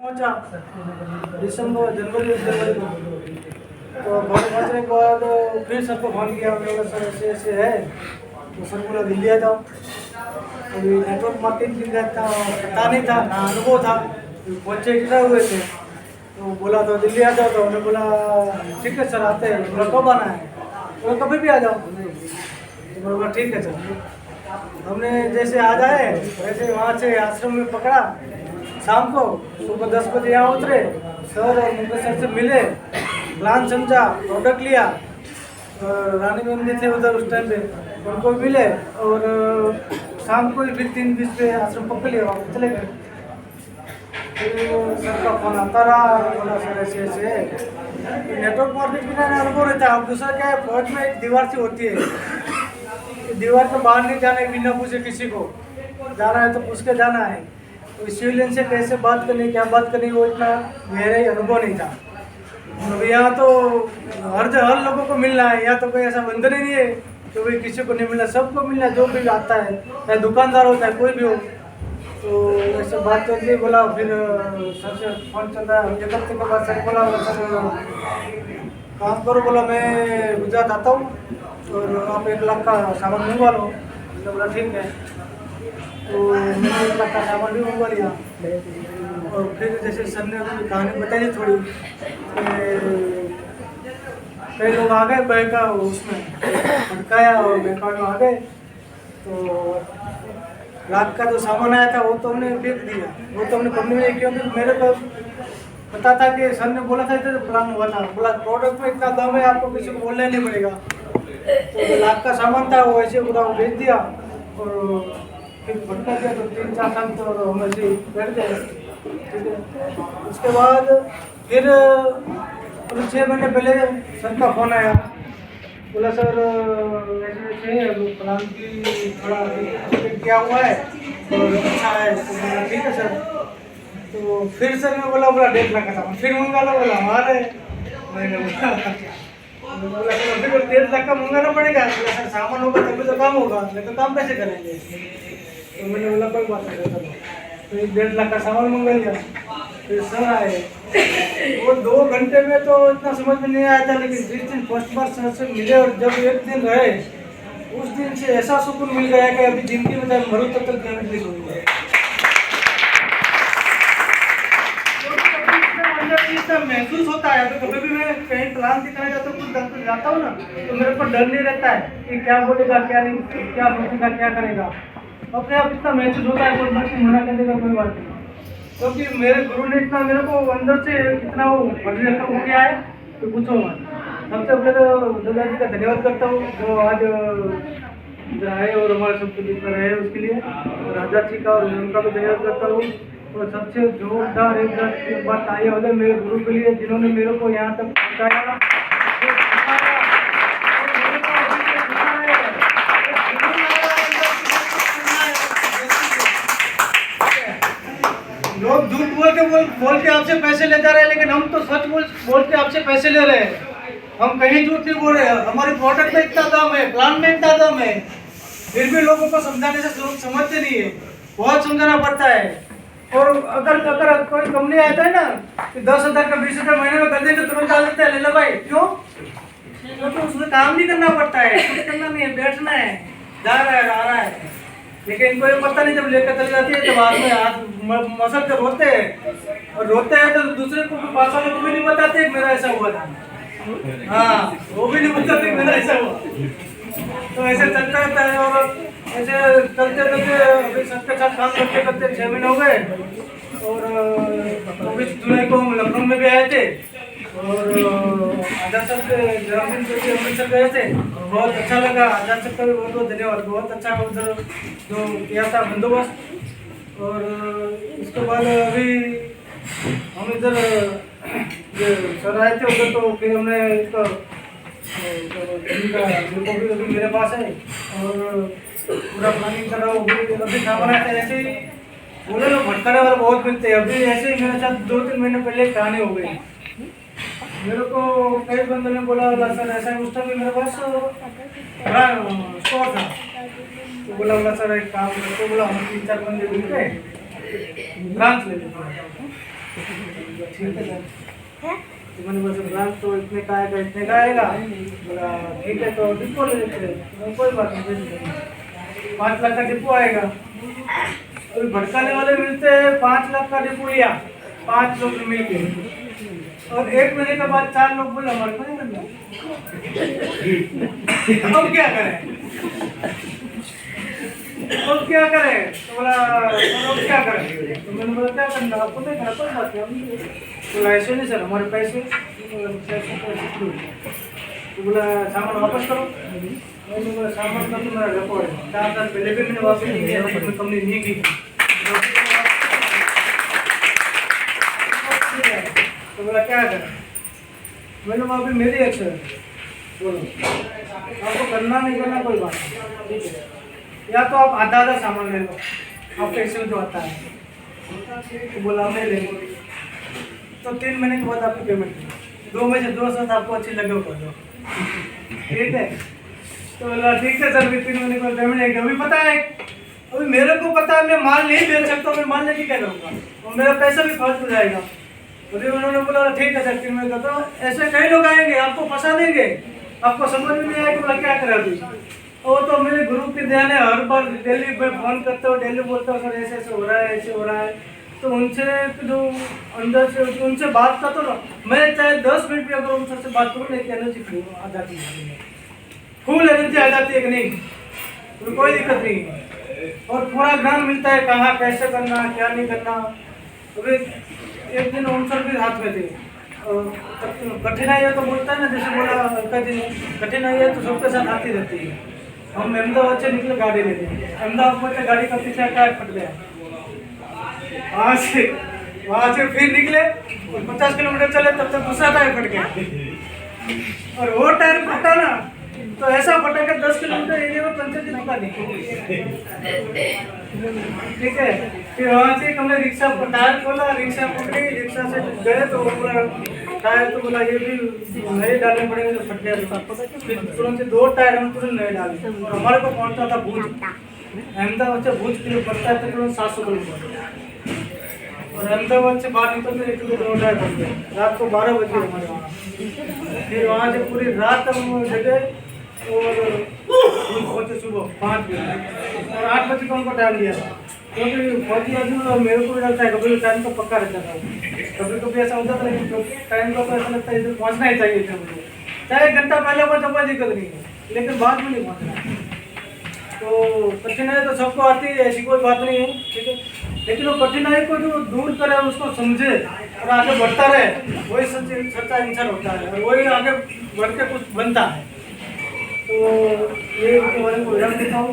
पहुंचा दिसंबर जनवरी को। तो घर पहुंचने के बाद फिर सबको फोन किया, मैंने बोला सर ऐसे ऐसे है। तो सर बोला दिल्ली आ जाओ। अभी नेटवर्क मार्केटिंग का पता नहीं था, ना अनुभव था, बच्चे इतना हुए थे। तो बोला तो दिल्ली आ जाओ। तो उन्होंने बोला ठीक है सर आते हैं। बोला कब आना है? बोला कभी भी आ जाओ। तो बोला ठीक है सर। हमने जैसे आ जाए वैसे वहाँ से आश्रम में पकड़ा। शाम को सुबह 10 बजे यहाँ उतरे। सर और मुकेश सर से मिले, प्लान समझा, प्रोडक्ट लिया। रानी मैम भी थे उधर उस टाइम पे, उनको मिले और शाम को ही फिर 3:20 पे आश्रम पकड़ लिया, वापस चले गए। फिर सर का फोन आता रहा, बोला सर ऐसे ऐसे नेटवर्क मार्केट का अनुभव रहता है। अब दूसरा क्या है, फौज में एक दीवार सी होती है, दीवार के बाहर नहीं जाना है बिना पूछे। किसी को जाना है तो पूछ के जाना है। तो सिविलियन से कैसे बात करनी, क्या बात करनी, वो इतना मेरे अनुभव नहीं था। अब यहाँ तो हर लोगों को मिलना है, यहाँ तो कोई ऐसा बंधन ही नहीं है तो भाई किसी को नहीं मिलना, सबको मिलना है, जो भी आता है, चाहे दुकानदार हो चाहे कोई भी हो। तो ऐसे बात करके बोला, फिर सर से फोन चल रहा है। एक हफ्ते के बाद सर बोला सर काम करो, बोला मैं गुजरात आता हूँ और आप 1 लाख का सामान मंगवा लो। तो बोला ठीक है। तो मैंने 1 लाख का सामान भी मंगवा लिया। और फिर जैसे सर ने कहानी बताई थोड़ी, कई लोग आ गए बैंक का उसमें भटकाया और बैंक में आ गए। तो लाख का जो सामान आया था वो तो हमने फेंक दिया, वो तो हमने कंपनी में, क्योंकि मेरे को पता था कि सर ने बोला था इधर प्लान हुआ था। बोला प्रोडक्ट में इतना दम है, आपको किसी को बोलना ही नहीं पड़ेगा। तो लाख का सामान था वो ऐसे पूरा बेच दिया और फिर भटका दिया। तो 3-4 साल तो हम ऐसे ही बैठ गए। ठीक है। उसके बाद फिर 6 महीने पहले सर का फोन आया, बोला सर ऐसे ऐसे प्लान की थोड़ा क्या हुआ है और अच्छा है। तो बोला ठीक है सर। तो फिर सर ने बोला 1.5 लाख का सामान फिर मंगा लो। बोला हमारे मैंने बोला सर अभी 1.5 लाख का मंगाना पड़ेगा। बोला सर सामान होगा तभी तो काम होगा, नहीं तो काम कैसे करेंगे। तो मैंने बोला कोई बात नहीं सर। तो 1.5 लाख का सामान मंगा लिया। फिर सर आए, वो 2 घंटे में तो इतना समझ में नहीं आया था, लेकिन जिस दिन फर्स्ट बार सर से मिले और जब 1 दिन रहे, उस दिन से ऐसा सुकून मिल गया कि अभी जिंदगी में चाहे मरूं तब तक नहीं सोऊंगा। अंदर महसूस होता है। तो कभी भी मैं कहीं प्लान दिखाने जाता हूँ, कुछ जाता हूँ ना, तो मेरे को डर नहीं रहता है कि क्या बोलेगा, क्या नहीं, क्या सोचेगा, क्या करेगा। अपने आप इतना महसूस होता है, कोई बात मना कर देगा कोई बात नहीं। क्योंकि मेरे गुरु ने इतना मेरे को अंदर से इतना वो भर हो गया है तो पूछो मत। सबसे पहले तो दादाजी का धन्यवाद करता हूँ जो आज आए और हमारे सबके बीच में रहे उसके लिए। राजा जी का और उनका भी धन्यवाद करता हूँ। और सबसे जोरदार एक बात आई है मेरे गुरु के लिए, जिन्होंने मेरे को यहाँ तक पहुँचाया। लोग झूठ बोल के आपसे पैसे ले जा रहे हैं, लेकिन हम तो सच बोल के आपसे पैसे ले रहे हैं। हम कहीं झूठ नहीं बोल रहे हैं। हमारे प्रोडक्ट में इतना दाम है, प्लान में इतना दाम है, फिर भी लोगों को समझाने से लोग समझते नहीं है। बहुत समझाना पड़ता है। और अगर कोई कंपनी आता है ना कि 10,000 का 20,000 महीने में कर देंगे, तुरंत डाल देते हैं, ले लो भाई। क्यों? क्योंकि उसमें काम नहीं करना पड़ता है, कुछ करना नहीं है, बैठना है, जा रहा है, आ रहा है। लेकिन इनको ये पता नहीं, जब लेकर चली जाती है तो बाद में हाथ मसल कर रोते हैं। और रोते हैं तो दूसरे को, 5 वालों को भी नहीं बताते मेरा ऐसा हुआ था। हाँ, वो भी नहीं बताते मेरा ऐसा हुआ। तो ऐसे चलता रहता है। और ऐसे चलते चलते अभी सबके साथ काम करते करते 6 महीने हो गए। और 24 जुलाई को हम लखनऊ में भी आए थे और आजाद साहब के जन्मदिन पे अमृतसर गए थे। बहुत अच्छा लगा। आजाद साहब का भी बहुत बहुत धन्यवाद। बहुत अच्छा उधर जो किया था बंदोबस्त। और इसके बाद अभी हम इधर सर आए थे उधर, तो फिर हमने इसका अभी मेरे पास है और पूरा प्लानिंग कर रहा हूँ। अभी सामान आया था ऐसे ही बोले ना, भटकाने वाले बहुत मिलते हैं। अभी ऐसे ही मेरे साथ 2-3 महीने पहले कहानी हो गई। मेरे को कई बंदों ने बोला सर ऐसा है। उस टाइम मेरे पास स्टोर था। तो बोला सर एक काम करते, बोला हम 3-4 बंदे मिलके ब्रांच ले लेते हैं। ठीक है सर। तो मैंने बोला सर ब्रांच तो इतने का आएगा, इतने का आएगा। बोला ठीक है तो डिपो ले लेते हैं। कोई बात नहीं, 5 लाख का डिपो आएगा। अभी भड़काने वाले मिलते हैं, 5 लाख का डिपो लिया 5 लोग मिल के, और 1 महीने के बाद 4 लोग बोले हमारे को नहीं करना। अब क्या करें, अब क्या करें? तो बोला अब क्या करें? तो मैंने बोला क्या करना आपको, नहीं करना कोई बात नहीं। बोला ऐसे नहीं सर, हमारे पैसे। तो बोला सामान वापस करो। मैंने बोला सामान का तो मेरा रिकॉर्ड है, 4 साल पहले भी मैंने वापस नहीं किया, तो कंपनी नहीं की। तो बोला क्या करें? मैंने वहाँ पे मेरी एक्शन है, बोलो आपको करना नहीं करना कोई बात नहीं, ठीक है। या तो आप आधा आधा सामान ले लो, आप पैसे जो आता है। तो बोला मैं ले लो। तो 3 महीने के बाद आपकी पेमेंट की 2 में से 2 साथ आपको अच्छी लगे वो कर दो, ठीक है। तो बोला ठीक है सर, 3 महीने के बाद पेमेंट आएगी। अभी पता है, अभी मेरे को पता है मैं माल नहीं बेच सकता, मैं माल लेके क्या करूँगा, और मेरा पैसा भी खर्च हो जाएगा। तो उन्होंने बोला ठीक है सर 3 महीने का। तो ऐसे कई लोग आएंगे, आपको फंसा देंगे, आपको समझ में नहीं आएगा। बोला क्या करा अभी, वो तो मेरे गुरु के ध्यान है, हर बार डेली पे फोन करते हो, डेली बोलते हो सर ऐसे ऐसे हो रहा है, ऐसे हो रहा है। तो उनसे जो अंदर से उनसे बात करता ना, मैं चाहे 10 मिनट भी अगर उनसे बात करूँ, एक एनर्जी फ्री आ जाती है, फुल एनर्जी आ जाती है कि नहीं, तो कोई दिक्कत नहीं है। और पूरा ज्ञान मिलता है, कहाँ कैसे करना, क्या नहीं करना। अभी एक दिन ओम सर भी हाथ में थे, कठिनाई है तो बोलता है ना, जैसे बोला कठिनाई है तो सबके साथ आती रहती है। हम अहमदाबाद से निकले गाड़ी लेके, अहमदाबाद से गाड़ी का पीछे टायर फट गया, वहाँ से फिर निकले 50 किलोमीटर चले, तब तक दूसरा टायर फट गया। और वो टायर फटा ना, तो ऐसा फटा कि 10 किलोमीटर एरिया में पंचर की दुकान नहीं, ठीक है। फिर वहाँ से हमने रिक्शा टायर खोला, रिक्शा पकड़ी, रिक्शा से गए तो पूरा टायर तो बोला ये भी नए डालने पड़ेंगे, तो फट गया। फिर तुरंत 2 टायर हम तुरंत नए डाले, और हमारे को पहुँचता था भूज, अहमदाबाद से भूज किलो पड़ता है तकरीबन 700 किलोमीटर, और अहमदाबाद से बाहर निकलते 1 किलोमीटर टायर फट गया। रात को 12 बजे हमारे वहाँ, फिर वहाँ से पूरी रात हम जगह और पहुँचे सुबह 5 बजे, और 8 बजे को उनको टाइम दिया था, क्योंकि फौजी आदमी और मेरे को भी लगता है कभी टाइम तो पक्का रहता था। कभी कभी ऐसा होता था, लेकिन टाइम का तो ऐसा लगता है इधर पहुँचना ही चाहिए था मुझे, चाहे 1 घंटा पहले पहुँचा कोई दिक्कत नहीं है, लेकिन बाद में नहीं पहुँचना। तो कठिनाई तो सबको आती है, ऐसी कोई बात नहीं है, ठीक है। लेकिन वो कठिनाई को जो दूर करे, उसको समझे और आगे बढ़ता रहे, वही सच्चा इंसान होता है, और वही आगे बढ़ के कुछ बनता है। तो ये तुम्हारे को विराम देता हूँ।